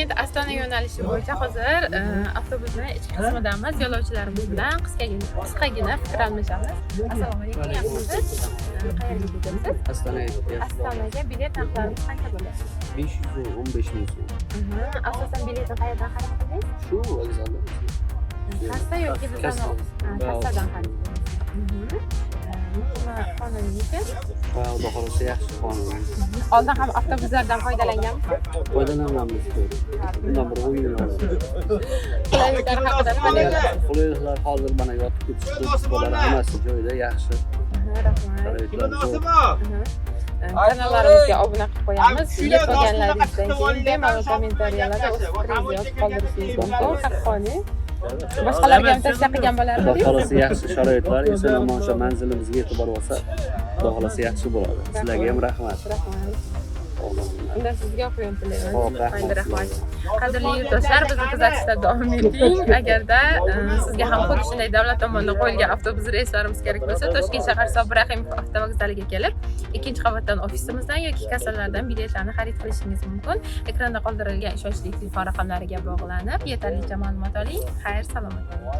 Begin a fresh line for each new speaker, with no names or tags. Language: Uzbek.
Toshkent Ostona yo'nalishi bo'yicha hozir avtobusning ichki qismidamiz. Yo'lovchilarimiz bilan qisqagina fikr almashamiz. Assalomu alaykum, yaxshimisiz? Qayerga ketyapsiz?
Ostonaga ketyapsiz.
Ostonaga bilet narxlarimiz qancha bo'ladi?
515 ming so'm.
Asosan biletni qayerdan xarid qildingiz?
Shu vokzaldan.
Kassa yoki bizdan kassadan xarid qildingiz? Qonuningiz?
Xudo xolasa yaxshi qonun.
Oldin ham avtobuslardan foydalanganmisiz?
Foydalanamiz. Bundan bir o'yin bor.
Qulayliklar haqida qanday bilasiz?
Qulayliklar hozir mana yotib ketish bo'ladi, hammasi joyida yaxshi.
Kanallarimizga obuna qilib qo'yamiz. Yetib olganlaringizdan keyin bemalol kommentariyalarda o'z fikringizni yozib qoldirishingiz mumkin. Haqqoniy. Boshqalarga ham tavsiya qilgan bo'lardim.
Xudo xolasa yaxshi sharoitlar, eson-omon shu manzilimizga yetib borib olsa, Xudo xolasa yaxshi bo'ladi. Sizlarga ham rahmat. Unda
sizga o'qiyam tilayman.
Rahmat.
Rahmat. Qadrli yurtdoshlar, bizni kuzatishda davom eting. Agarda sizga ham xuddi shunday davlat tomonidan qo'yilgan avtobus reyslarimiz kerak bo'lsa, Toshkent shahar Sobir Rahimov avtovokzaliga kelib, ikkinchi qavatdan ofisimizdan yoki kassalardan biletlarni xarid qilishingiz mumkin. Ekranda qoldirilgan ishonchli telefon raqamlariga bog'lanib, yetarlicha ma'lumot oling. Xayr, salomat bo'ling.